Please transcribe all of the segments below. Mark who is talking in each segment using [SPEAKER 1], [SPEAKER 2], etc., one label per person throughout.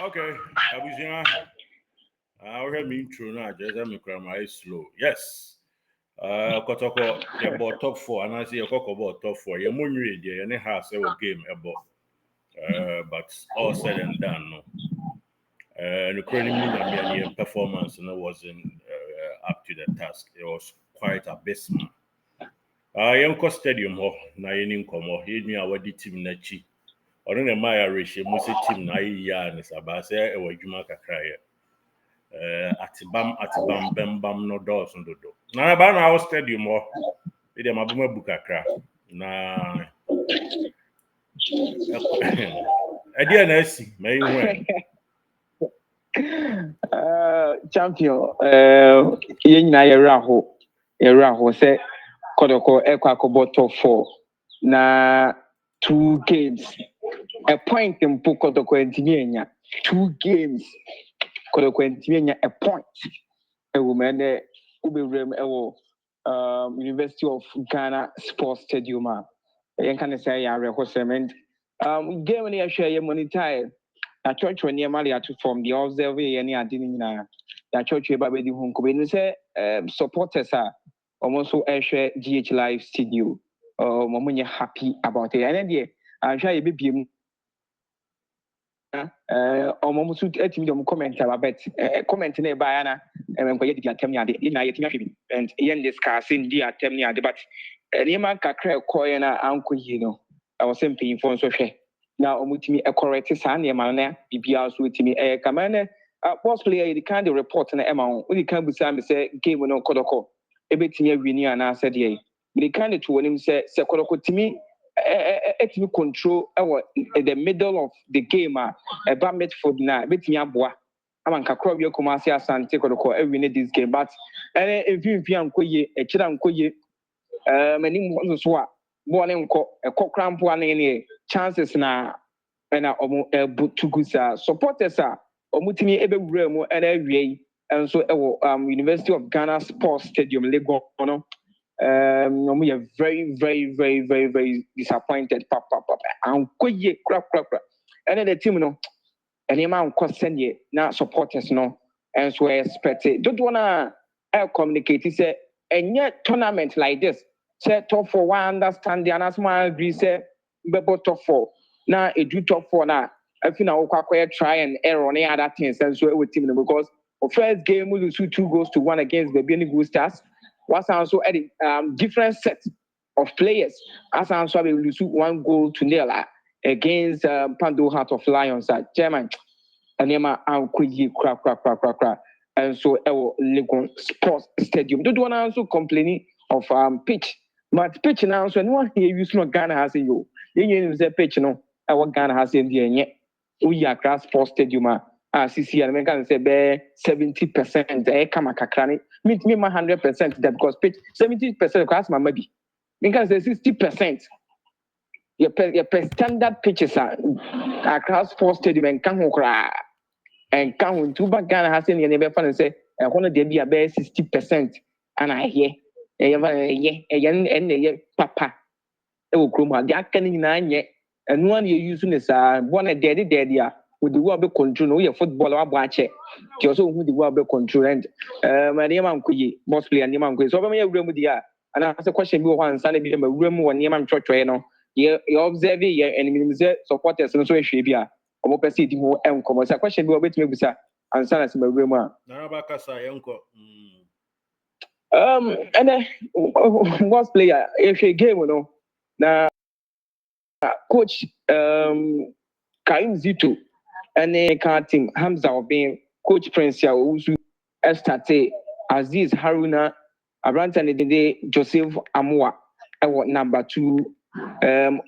[SPEAKER 1] Okay, Abuzina. I heard me intro now. Just let me cry my slow. Yes. Kotoko, you bought top four, and I see a cock about top four. You're more ready, and it has a game about. But all said and done, no. The current performance no, wasn't up to the task. It was quite abysmal. Yɛnkɔ stadium hɔ na yɛni nkɔmmɔ yɛnua a wɔde team n'akyi ɔno na ɛma yɛarehyɛ mu sɛ team na ayɛ yie a ne sabaa sɛ ɛwɔ adwuma kakra yɛ atebam bɛmbam no dɔɔso dodo na baa na awɔ stadium hɔ ɛdeɛ maboma bu kakra na ɛdeɛ na asi ma yɛhu
[SPEAKER 2] champion yɛn nyinaa yɛwerɛ aho sɛ Kotoko ɛkɔ akɔbɔ top 4 na 2 games a point mpo Kotoko ntimi anya 2 games Kotoko ntimi anya a point ɛwɔ mu ɛnɛ wobɛwura mu ɛwɔ University of Ghana Sports Stadium a yɛnka ne sɛ yɛ awerɛhosɛm and game no yɛhwɛ yɛ monitae yɛatwerɛtwerɛ nneɛma de ato fam deɛ observe yɛ ne ade no nyinaa yɛatwerɛtwerɛ ba bɛdi ho nkɔmmɔ ɛnu sɛ supporters a ɔmo nso ɛhwɛ GH Live studio ɔmo nyɛ happy about it ɛnɛ deɛ ahwɛ a yɛbɛbie mu ɔmo nso atumi de ɔmo comment aba bet comment na ɛbaeɛ na nkɔyɛ didi atɛm ne ade yɛnyinaa yɛtumi ahwɛ bi and yɛn discuss ndi atɛm ne ade but nneɛma kakra ɛkɔɔyɛ no ankɔ yie no ɛwɔ sɛ mpanyinfoɔ nso hwɛ na ɔmutumi ɛkɔrɛte saa nneɛma no na biribiara nso tumi ɛyɛ kama ne boss player yɛde kan de report na ɛma ho wodi kan busa me sɛ game no Kotoko ebetumi awi ni anaasɛ deɛ yɛde kan de to wɔ nim sɛ Kotoko tumi ɛtumi control ɛwɔ the middle of the game a ɛba midfield na ebetumi aboa ama nkakora bi akɔma ase asante Kotoko awi ne this game but ɛne mfimfini ankɔ yie ɛkyerɛ ankɔ yie anim nso so a bɔɔl ne nkɔ ɛkɔ krampo ne chances na ɛna ɔmo ɛbutugu saa supporters a ɔmo tumi ɛbɛwura mu ɛna awie yi nso ɛwɔ University of Ghana Sports Stadium Lagos no ɔmo yɛ very disappointed papa ankɔ yie kura ɛna the team no nneɛma ankɔ sɛnea na supporters no nso expect dodoɔ no a communicate sɛ ɛnyɛ tournament like this say top 4 one understand the announcement agree say bebo top 4 na edu top 4 na afi na okwakoye try and error on other things and so with team because the first game we lose 2-1 against Baby Good Stars was also at different set of players as also we lose 1-0 against Pando Heart of Lions at German and yema ankoyi kra and so Lagos Sports Stadium do one also complaining of pitch. But pitch now, so anyone here use no Ghana has you. You say pitch no, our Ghana has in the end. We are grass sports stadium. CC and American say be 70%. Come a kakrani. Meet me 100% that because pitch 70% class my maybe. Because say 60%. Your standard pitches are grass sports stadium and can and count two back Ghana has in the never fun and say and one of them be a bear 60%. And I hear. ɛyɛ papa ɛwɔ kurom ha de aka ne nyinaa nyɛ ɛno ano yɛ use ne saa bɔ ne dɛde a wode wo a bɛ control no woyɛ football a wabɔ akyɛ nti ɔsɛ wohu de wo a bɛ control and nneɛma nkɔ yie boss player nneɛma nkɔ yie sɛ ɔbɛma yɛ wura mu deɛ a anaasɛ question bi wɔ hɔ ansa na bi ma wura mu wɔ nneɛma ntwɔtwɔeɛ no yɛ observe yɛ animim sɛ supporters no nso ahwɛ bi a ɔmo pɛ sɛ ɛdi ho nkɔmmɔ sɛ question bi wɔ bɛtumi abusa ansa na sɛ ma wura mu a
[SPEAKER 1] na bakasa yɛnkɔ
[SPEAKER 2] and then boss player if you game you know na coach Karim Zito and the team Hamza Obin coach Prince ya Usu Estate Aziz Haruna Abranta Nede Joseph Amua number 2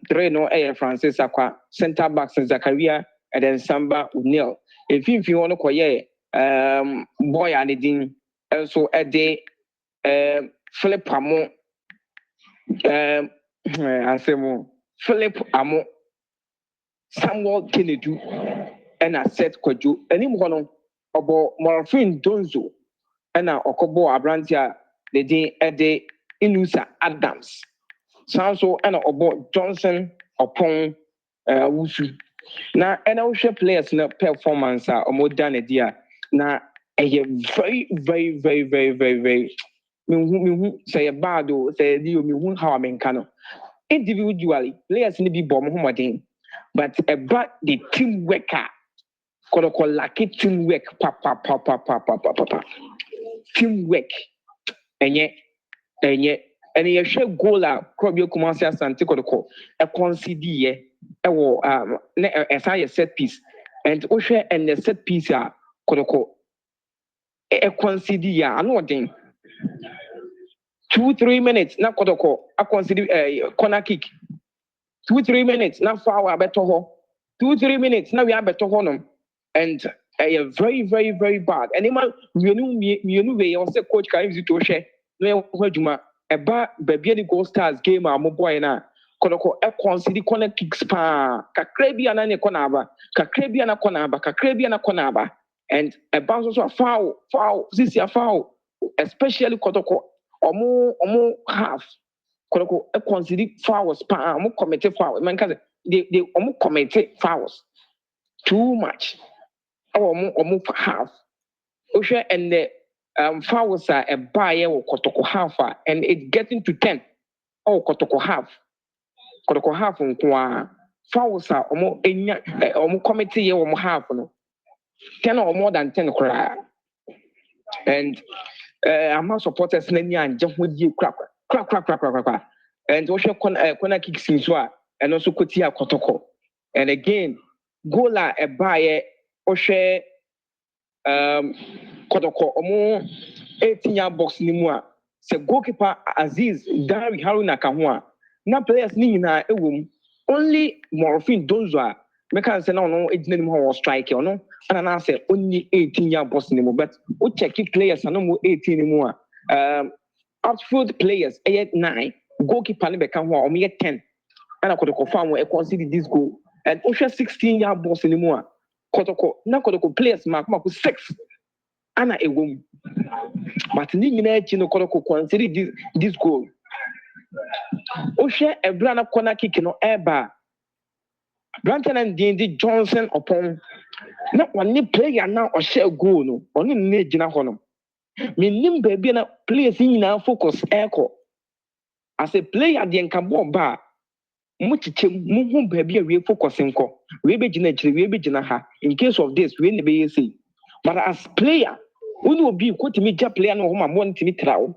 [SPEAKER 2] 3 no Francis Akwa center backs Zakaria and then Samba Unil if you want to koye boy and also a day Philip Amo Philip Amo Samuel Kennedy and a set Koju anyone about Morphine Donzo and a Okobo Abrantia the day a day Inusa Adams Sanso and about Johnson upon Wusu Now, and I will share players in performance or more than a dear. Now, a very, very, very, very, very, very. Say a bad or say you how I mean, cano. Individually, players need to be bomb home, but about the teamwork. Kotoko lucky teamwork, papa. Teamwork, and yet, and you share goal out, Crobio Kumasi Asante Kotoko, a concede, a set piece, and Osha and the set piece are Kotoko, a concede, I know what thing. 2-3 minutes, not Kotoko, I consider a corner kick. 2-3 minutes, not far better. 2-3 minutes, now we are better honum. And very, very, very bad. And you know, also coach can use it to share. No, about baby goal stars game, I'm a boy now. Kotoko, a consider corner kicks pa, Kakrebiana Konaba, Kakrebiana Konaba, Kakrebiana Konaba, and a bounce also a foul, this is a foul, especially Kotoko, or more half. Kotoko, a consider fouls pa, more committed foul. Man, they almost committed fouls too much. Or half. Osha and the fouls are a buyer or Kotoko half, and it's getting to 10. Oh, Kotoko half. Kotoko half on fouls are almost committee or half. 10 or more than 10 cry. And I'm not supporters and jump with you crack. And Osha corner kicks in Swa, and also Kotia Kotoko. And again, gola a buyer Osha. Kotoko omo 18-year box ni mu a se goalkeeper Aziz Dari Haruna ka ho a na players ni nyina ewom only Morfin Donzo a meka say na ono ejina ni mu ho strike ono ana na say only 18-year box ni mu but o check players na mo 18 ni mu a outfield players 9 goalkeeper ni be ka ho a omo 10 ana Kotoko fan we consider this goal and o 16-year box ni mu a Kotoko players mark 6 ana ewom but ni nyina chi no Kotoko consider this goal o share a brand corner kick no eba Branton and D Johnson upon na one player now or share goal no oni ne gina ho no me nim baby na players nyina focus echo as a player the nka ball ba muchichem muhu baby we focus nko we be gina chire we be gina ha in case of this we ne be say but as player when you be ko timi ja player no ho ma bon timi trawo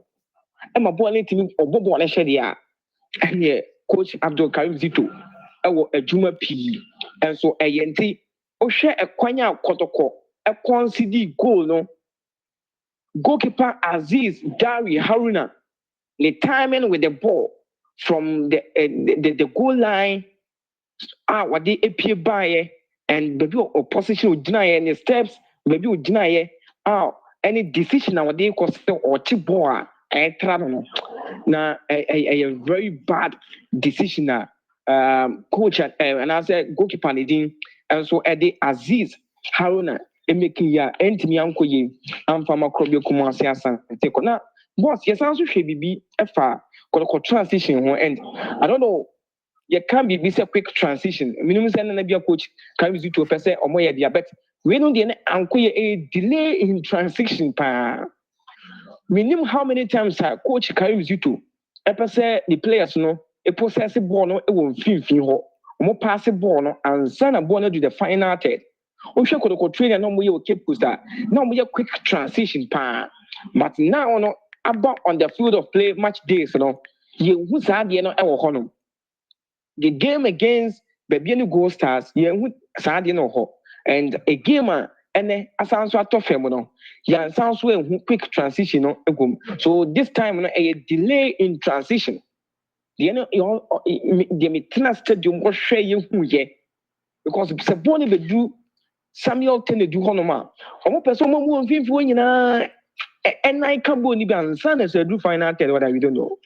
[SPEAKER 2] e ma ball timi obobo na hye dia and coach Abdul Karim Zito ewo adwuma pii enso eyenti o hwe ekwanya Kotoko e consider goal no goalkeeper Aziz Dari Haruna the timing with the ball from the goal line what they appear by and baby opposition would deny any steps baby would deny any decision what they cost or chip ball and travel now a very bad decision coach and I said goalkeeper leading and so Eddie Aziz Haruna making ya entimi anko ye amfa makrobio kumasi asan take na boss yes also hwe bibi efa Kotoko transition ho and I don't know you can be a quick transition minimum say na bia coach can use to person omo ye dia but we know the anko ye a delay in transition pa minimum how many times coach can use to say the players no a process ball no e won finfin ho omo pass ball no and send a ball no do the final third o hwe Kotoko trainer no mo ye o keep that now mo ye quick transition pa but now no about on the field of play match days no ye hu sa de no e wo ho no the game against Baby Gold Stars ye hu sa de no ho and a game ene asanso atofem no ya asanso hu quick transition no egom so this time no a delay in transition the me tena stadium go hwe ye hu ye because se boni be do Samuel Tene do honoma omo person mo mu mfimfo nyina and I can go ni be ansa na se do final third what we don't know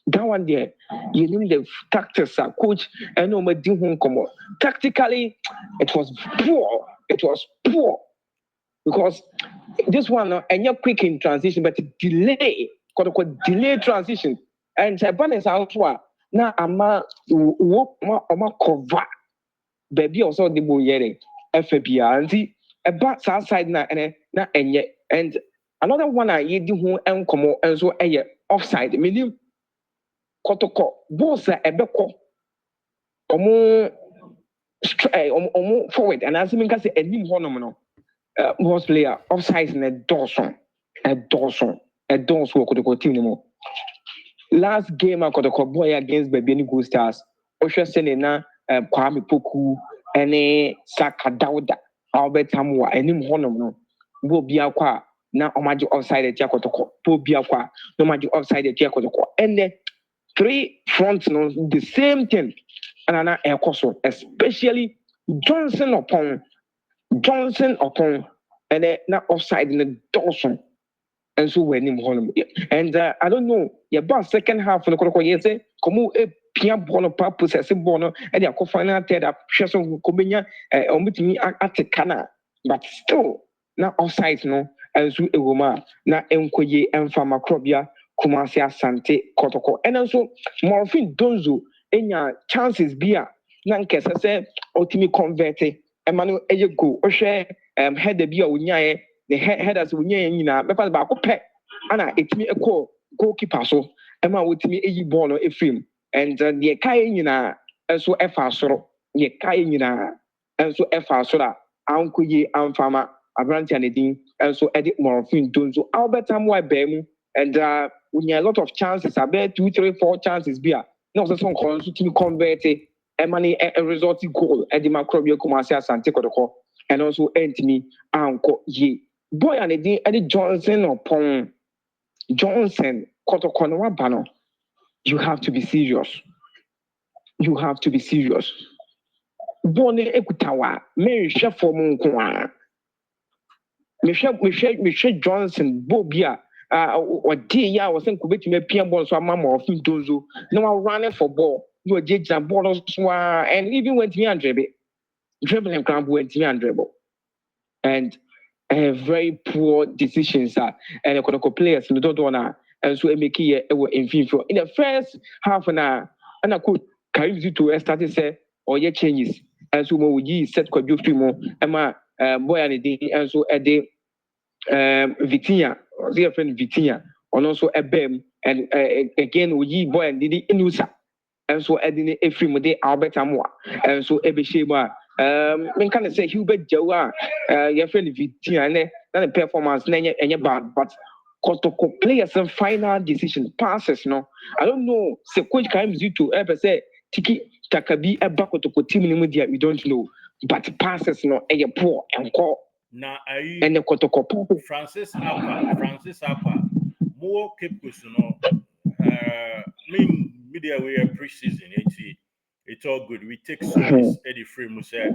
[SPEAKER 2] that one there you need the tactics coach and no do home come tactically it was poor because this one and you're quick in transition but delay delay transition and balance out now ama cover baby also the boy yere FBA and about south side na enye and another one I ye di ho enkomo enso eye offside meaning Kotoko boss ebeko omo forward and as mean ka say enim honom no boss player offside na Dawson Kotoko team no last game Kotoko boy against baby ni Gold Stars ohwe se na Kwame Poku ene Saka Dauda Albert Hamwa enim honom no bo bia kwa na omaji offside tia Kotoko bo bia kwa no omaji offside tia Kotoko and three fronts no the same thing and ekoso especially Johnson upon and na offside in the Dawson and so when him honum and I don't know your boss second half for the Kotoko yes komu pia ball pa possess ball no and ya final third up hweso komenya omutimi atekana but still na offside no and so ewoma na enkoye emfa makrobia Kumasi Asante Kotoko and also Morfin Donzo enya chances bia na nkese se otimi convert emanu eye go ohwe header bia onyae the headers onyae nyina mepa ba ko pe ana etimi ekọ goalkeeper so ema otimi eyi ball no efrim and the kai nyina enso efa soro the kai nyina enso efa soro ankoye amfama abranti anedin enso edit Morfin Donzo Albert Amwa bemu and we had a lot of chances. I bet 2, 3, 4 chances. Be no some to convert a resulting goal at the Macrobio Kumasi Asante Kotoko and also Anthony Anko Ye. Boy and Eddie Johnson upon Johnson Kotoko no Bano. You have to be serious. Bonne Ekutawa, Mary Chef for Munkwa. Michelle Johnson, Bobia. Or dear, was in Kubit me Pian so mamma of Dozo. No, I'll run it for ball. You are Jake Borders, and even went me and dribbling camp went me and dribble. And very poor decisions, and a Kotoko players in the Dodona, and so make it in FIFA. In the first half an hour, and I could carry you to start to say, or your changes, and so we set Kodufimo, Emma, boy, and and so a day. Vitinha, dear friend Vitinha, and also Ebem, and again we boy and Didi Inusa, and so adding a free with Albert Amwa, and so Ebeshema. I can say Hubert Jawa, your friend Vitinha, and a performance, and your bad, but Kotoko players and final decision passes. No, I don't know. So, coach comes you to ever say Tiki Takabi a back to team in media, we don't know, but passes no a poor and call.
[SPEAKER 1] Na ayi
[SPEAKER 2] and the Kotoko
[SPEAKER 1] Francis Aqua more capable no media we are pre-season it's all good we take solace Eddie Frame say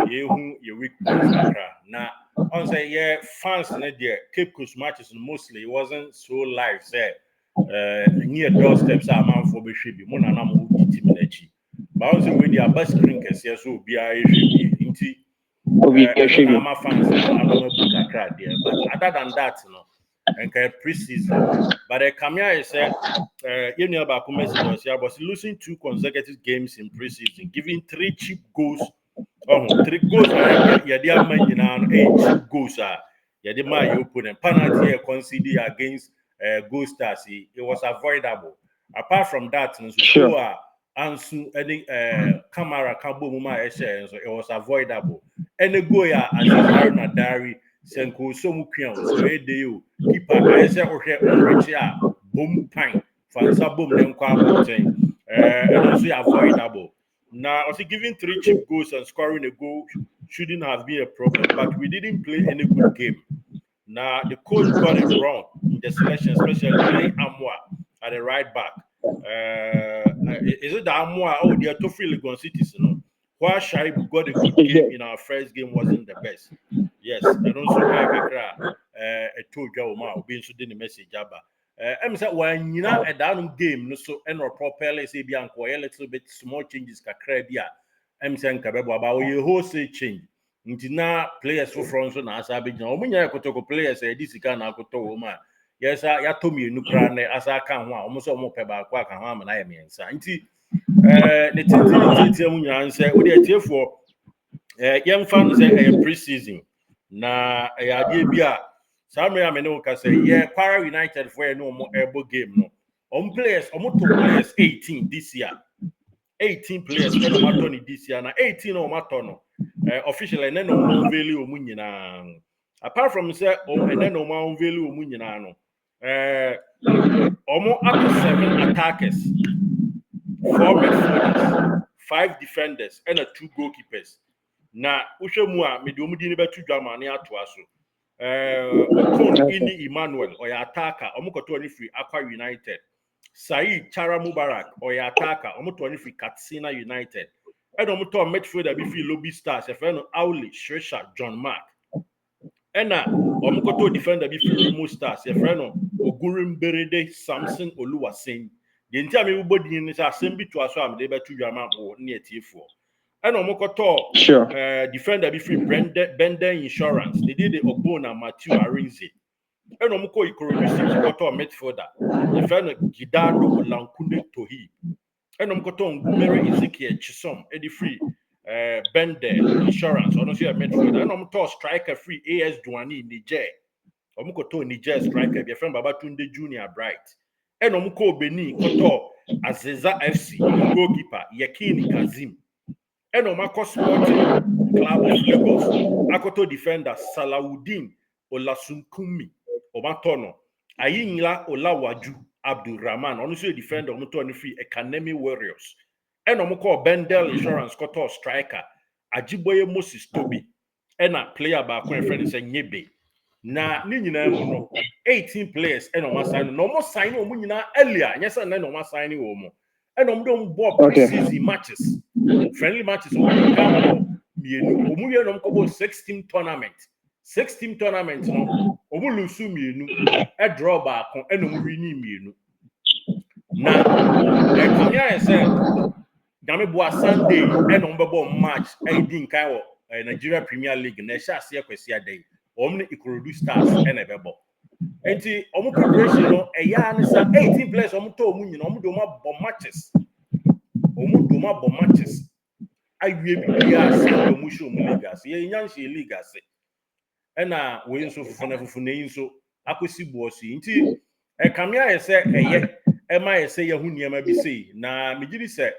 [SPEAKER 1] you weak points na on say yeah fans in there Cape Coast matches mostly it wasn't so live say near doorsteps are man for be should be mo na mo team na chi but on say we their best screen kese so be I should be I'm fans there. But other than that, and pre-season. But the Kamia said, you know about message was losing 2 consecutive games in pre-season, giving 3 cheap goals. 3 goals. Yeah, they are man, 8 cheap goals. Yeah, they my opponent penalty conceded against Gold Stars. It was avoidable. Apart from that,
[SPEAKER 2] sure.
[SPEAKER 1] Ansu any camera kabo muma so it was avoidable. Any goya as Haruna Dari Senko Somu Kwian so you keeper I say okay boom pine fansa boom then kwa and also avoidable. Now also giving 3 cheap goals and scoring a goal shouldn't have been a problem, but we didn't play any good game. Now the coach got it wrong in the selection, especially playing Amwa at the right back. Is it the Amwa? Oh, they are Tofri Legon Cities, While Shaibu got a good game in our first game wasn't the best. Yes, and also I told you being so didn't message Jabba. I'm saying when you know a down game, so and or properly say Bianco a little bit small changes Kakrabia. I'm saying Kabebo about your whole say change. Ntina players for front so na asa be jina omunya Kotoko players e disika na akoto wo ma yes ya to me nukra na asa ka ho a omo so omo pe ba kwa ka ho ama na ye mensa nti ne tintin munya nse wo de atiefo yɛmfa no sɛ ɛyɛ pre-season na ɛyɛ adeɛ bi a saa mmerɛ a mene wo ka sɛ yɛ Kwara United for yɛ ne ɔmo ɛbɔ game no ɔmo to players 18 this year 18 players ɛna ɔmo atɔ ne this year na 18 na ɔmo atɔ no officially ɛnɛ na ɔmo unveil ɔmo nyinaa apart from sɛ ɛnɛ na ɔmo unveil ɔmo nyinaa no ɔmo ato 7 attackers 4 midfielders 5 defenders and 2 goalkeepers. Na wohwɛ mu a me de ɔmo di ne betu dwama ne atoa so. Okon ini Emmanuel ɔyɛ attacker ɔmo kɔtɔ ne free Aqua United. Saeed Chara Mubarak ɔyɛ attacker ɔmo tɔ ne free Katsina United. Ɛna ɔmo tɔ midfielder bi free Lobby Stars ɛfɛ no Auli Shresha John Mark. Ɛna ɔmo kɔtɔ defender bi free Remo Stars ɛfɛ no Ogurim Berede Samson Oluwasen. The entire me body in this assembly to us, I'm able to your mouth or near T4. And on Mokoto, defender be free Bender Insurance. They did the Obona Matthew Arinze. And on Moko Ikorodu Koto midfielder. The fellow Gidado Lankunde Tohi. And on Koto Ngumere Ezekiel Chisom, Eddie Free Bender Insurance. On a midfielder. And on Moto striker free AS Douani Niger. On Mokoto Niger striker. Your friend Babatunde Junior Bright. And Omuko Beni Koto Azeza FC goalkeeper Yakini Kazim. And Omako Sporting Club of Lagos Akoto defender Salawudin Olasunkumi Omatono Ayinla Olawaju Abdul Rahman honestly defender Omuto free Academy Warriors. And Omoko Bendel Insurance Koto striker Ajiboye Moses Toby. And a player by a friend is Nyebe. Na ni nyina mu no 18 players and on sign no more sign omu nyina earlier yes and no more sign omu and omu don ball pre-season matches friendly matches omu kan mienu omu ye no ko 16 tournament no omu lusu mienu e draw back and omu win mienu na e kamia say game boa Sunday and omu bebo match e din kan wo Nigeria Premier League na sha ase akwasi adai Omni Ikorodu Stars and a bebo. Enti omu preparation no eya ne sa 18 players omu to omu nyina omu do ma bomb matches. Awie bibia sa omu show omu league ase. Ye nyanhye league ase. Ena we nso fufune nso akosi buosi. Enti kamia ye se eye ema ye se ye hu niema bi sei na megiri se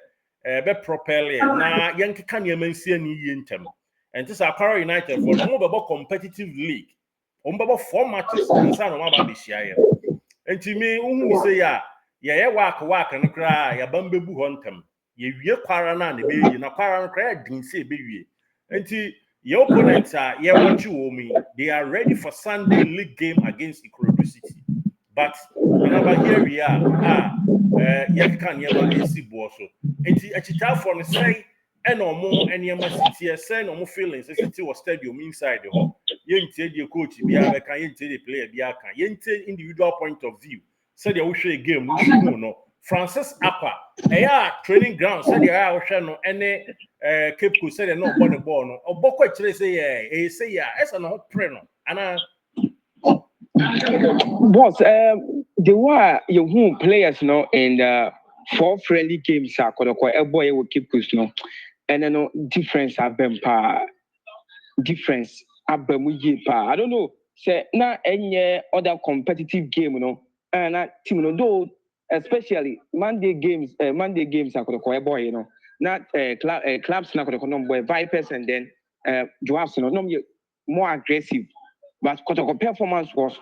[SPEAKER 1] be propel na yenkeka niema nsi ani yie ntem. And this is Kwara United for no competitive league. 4 matches inside no aba be share. And to me, who say ya work and cry ya bambebu hontem. Ye wie Kwara na ne be na Kwara cry din say be wie. And to your opponents are ye what you me. They are ready for Sunday league game against Ikorodu City. But whenever here we are, ye can never AC boso. And to a for the say and no more any city send no more feelings city was stadium inside the hall. Yente the coach be a can yente the player be a can yente individual point of view. Said they will show a game no Francis Apa training ground said they are no any Cape Coast said no born the ball no or boko actually say as an pre no and
[SPEAKER 2] boss the were you players no in the 4 friendly games are Kotoko a boy will keep Coast no. And then difference have been difference have been I don't know. Say now any other competitive game, and that team, though especially Monday games are going to boy, not clubs not going to boy Vipers and then Dwarfs, more aggressive. But Kotoko performance was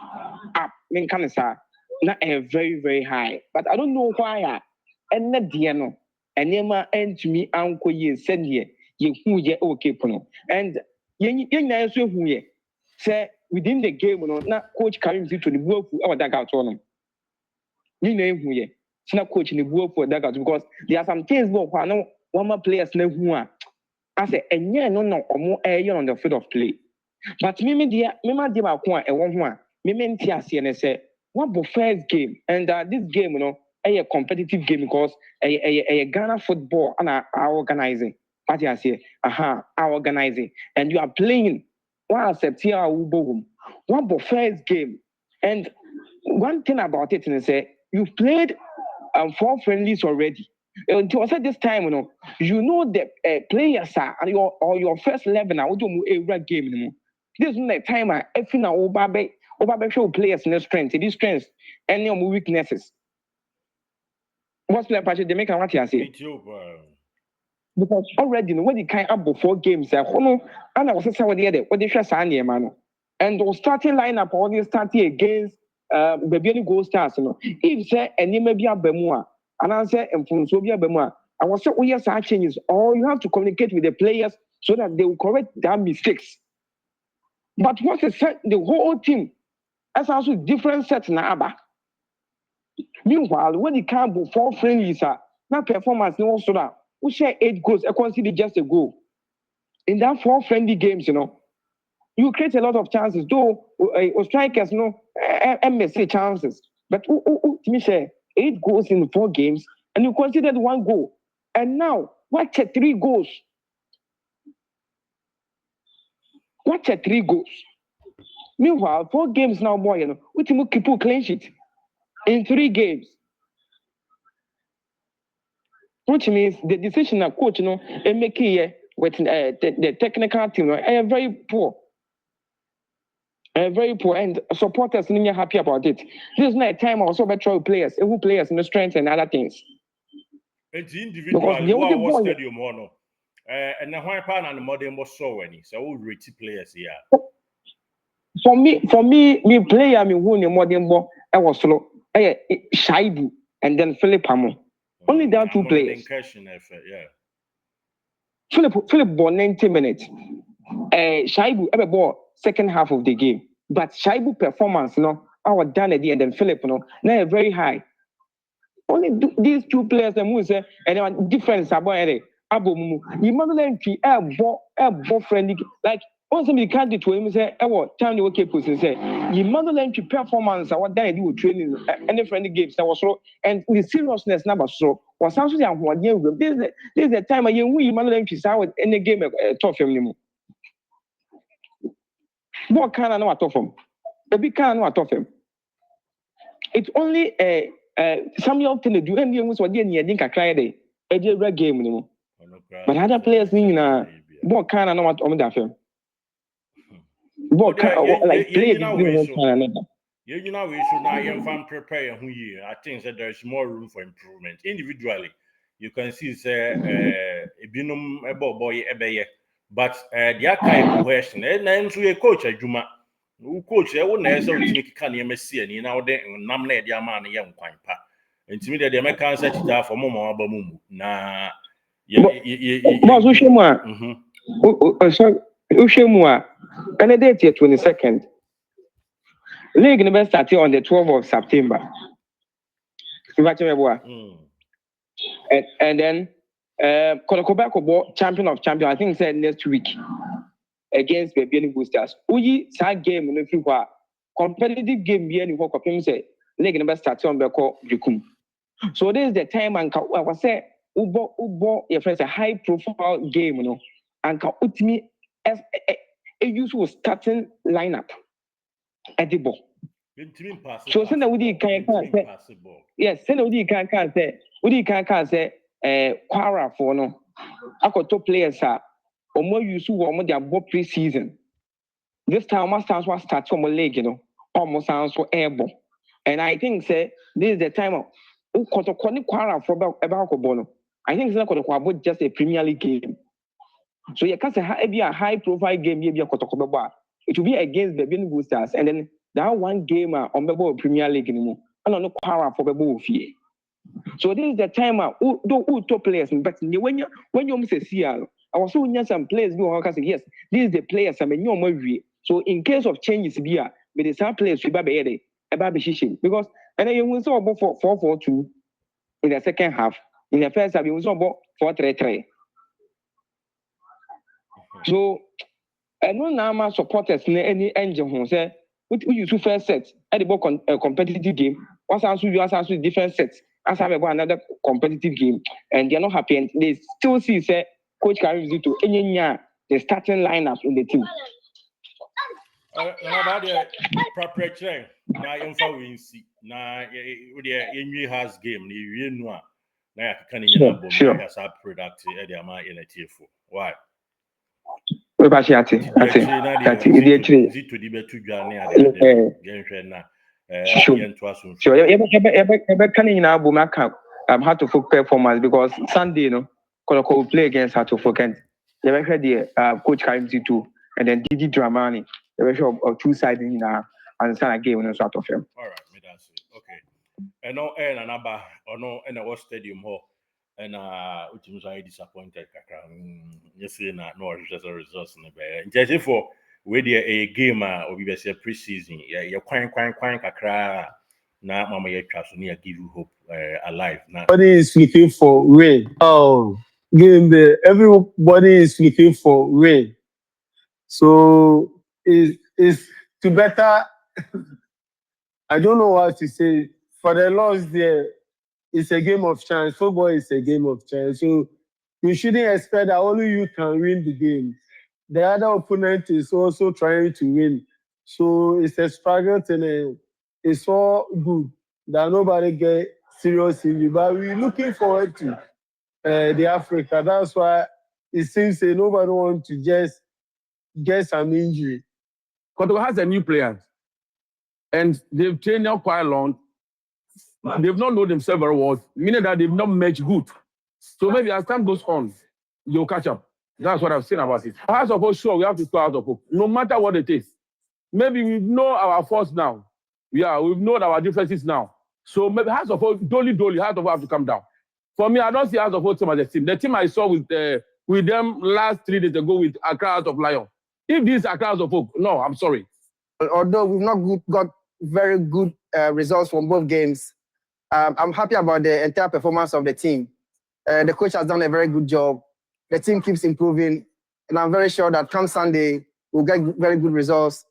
[SPEAKER 2] up. I kind of not very very high. But I don't know why. And not Diano. And Yema and to me, Uncle Ye said ye who ye okay pono. And ye so who ye say within the game, not coach carrying to the work our dugout on them. You know who ye. It's not coaching the work for dugout because there are some things where no one more players know who are. I say, and yeah, no, or more air on the field of play. But me dear, me ma dear ma e won ho a me nti ase ne say what the first game and this game a competitive game because a Ghana football and are organizing what you say are organizing and you are playing one September ubogum what the first game and one thing about it is say you've played 4 friendlies already Until I said this time, you know the players are your first 11 now. We do a game anymore. This is not the time I feel now over show players in the strength, these strengths, and your weaknesses. What's the part they make what you say? Because already when they kind up before games, and I was saying what they share Sunday, man. And the starting lineup all starting against the goal stars. If say any maybe a bemua, and I say and from Sobia bemua, I was say yes, changes, or you have to communicate with the players so that they will correct their mistakes. But what is set the whole team as also different sets now. Meanwhile, when it comes before friendlies, that performance no also that we share 8 goals, I consider just a goal. In that 4 friendly games, you create a lot of chances. Though strikers, MSC chances, but me share 8 goals in 4 games, and you considered 1 goal. And now, watch 3 goals. Watch 3 goals. Meanwhile, 4 games now more, we can keep a clean sheet in 3 games. Which means the decision that coach, and make here with the technical team, are very poor. Very poor, and supporters are happy about it. This is not a time also better players, who players in the strength and other things.
[SPEAKER 1] It's individually what stadium one. And the why pan and the modern was so any so we rate players here.
[SPEAKER 2] For me, player me who the modern ball I was slow. Shaibu and then Philip Hamo. Only there 2 players.
[SPEAKER 1] Yeah.
[SPEAKER 2] Philip ball 90 minutes. Shaibu ever ball second half of the game. But Shaibu performance, our done at the end, and Philip, now very high. Only these 2 players, and then difference about it. Abomu, you mother entry, ball friendly. Like, also, we can't do to him say, time the okay person say, you mother entry performance, what done do training, any friendly games that was so, and the seriousness number so, was actually a 1 year. This is the time we mother entry out in the game tough anymore. What kind of know what of him? The big kind of what of him. It's only Samuel Tene do any was what you think I cried a red game anymore. But other players mean what kind of know what on that film. What kind like play
[SPEAKER 1] you know we should now prepare who year. I think that there's more room for improvement. Individually, you can see say binum about boy ebeye. But the kind question, and then to a coach Juma. Who coach I wouldn't necessarily to make can see and now they nominate their man young quine pa. And to me that they make answer to that for Momo Abamumu. Nah,
[SPEAKER 2] Ushemua, and a date here 22nd. League never started on the 12th of September. And then Kotoko champion of champion, I think said next week against the Baby Boosters. Uyi side game in the competitive game be any work of him say league never started on Beko Jukum. So this is the time and I was say Ubo your friends a high profile game, and can put me as a usual starting lineup at the ball. So send that we can yes, send we can say we can say Quara for no. I got 2 players are or more useful or more their pre-season. This time my stars was start from a league, almost sounds so airborne. And I think say this is the time of Kotoko Quara for about Bono. I think it's not about just a Premier League game. So you can't say be a high profile game, maybe a Kotoko. It will be against the Baby Boosters, and then that 1 game on the Premier League anymore. I don't know Quara for the fee. So this is the time who 2 players, but when you say CL, I was so some players do say yes, this is the players I mean you. So in case of changes here, with the same players we be because and then you will saw about 4-4-2 in the second half. In the first half, you will saw about 4-3-3. So I know now my supporters any engine who say we use 2 first sets at the competitive game. Once you answer different sets. As have about another competitive game, and they're not happy, and they still see say coach can use it to any the starting lineup in the team.
[SPEAKER 1] About the preparation now, info we see now. The has game. You know na can you know
[SPEAKER 2] Sure.
[SPEAKER 1] as a product the amount in a TFO. Why?
[SPEAKER 2] We bashi ati.
[SPEAKER 1] Zito di betu dwane ade na yen to aso.
[SPEAKER 2] Sure. Ebe can you now Bumaka Heart of Folk performance because Sunday, you know, Kotoko will play against Heart of Folk and you ever heard the coach Karim Zito and then Didi Dramani. You ever heard of two sides in and sign a game on sort of him.
[SPEAKER 1] All right, me that's it. Okay. And no and anaba or no and I was stadium hall and which was I disappointed kakra. You see na no just a results in the bear. Just for where a game or we say pre-season, you're quite kakra na mama ye trust near give you hope alive. Now
[SPEAKER 3] everybody is looking for rain. Oh, everybody is looking for rain. So it's to better. I don't know what to say. For the loss there, it's a game of chance. Football is a game of chance. So you shouldn't expect that only you can win the game. The other opponent is also trying to win. So it's a struggle and it's all good that nobody get serious injury. But we're looking forward to the Africa. That's why it seems that nobody wants to just get some injury.
[SPEAKER 4] Kotoko has a new player, and they've trained now quite long. They've not known themselves very well, meaning that they've not matched good. So maybe as time goes on, you'll catch up. That's what I've seen about it. House of Hope, sure, we have to score out of hope, no matter what it is. Maybe we know our force now. Yeah, we've known our differences now. So maybe House of Hope, House of Hope have to come down. For me, I don't see House of Hope team as a team. The team I saw with them last 3 days ago with Accra House of Lion. If this is Accra House of Hope, no, I'm sorry.
[SPEAKER 5] Although we've not got very good results from both games, I'm happy about the entire performance of the team. The coach has done a very good job. The team keeps improving, and I'm very sure that come Sunday, we'll get very good results,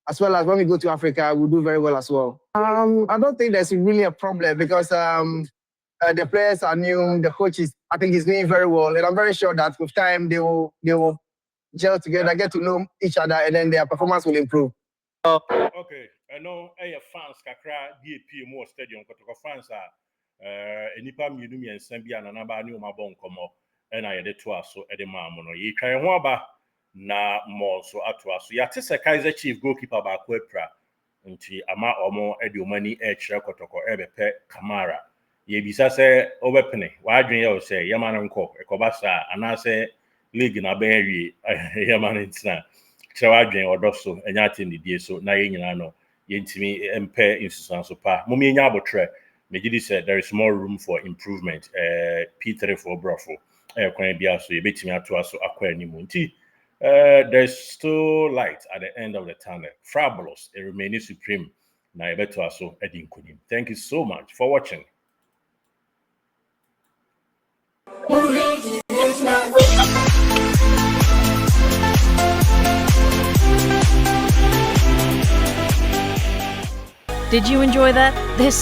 [SPEAKER 5] as well as when we go to Africa, we'll do very well as well. I don't think there's really a problem because the players are new, the coach I think he's doing very well, and I'm very sure that with time, they will gel together, get to know each other, and then their performance will improve.
[SPEAKER 1] Okay, I know fans kakra DP more stadium Kotoko fans are enipa mienu mi ensembi ananaba ni o mabon komo and I de to aso e de maamo no ye twan ho aba na mo so ato aso ya te se Kaiser Chief goalkeeper ba ko apra nti ama omo e de omani e kire Kotoko e be pe Kamara ye bisa se obepene wa adwen ye o se ye man nko e ko ba sa ana se league na be awie ye man ntina adwen odoso enya team die so na ye nyina no yentimi empe insusanso pa mo me nya abotre megidi said there is more room for improvement P3 for brofo kwan bia so ye betimi ato aso akwa animu nti there's still light at the end of the tunnel. Fabulous, it remains supreme. Na ye beto aso edi nkunim. Thank you so much for watching.
[SPEAKER 6] Did you enjoy that? This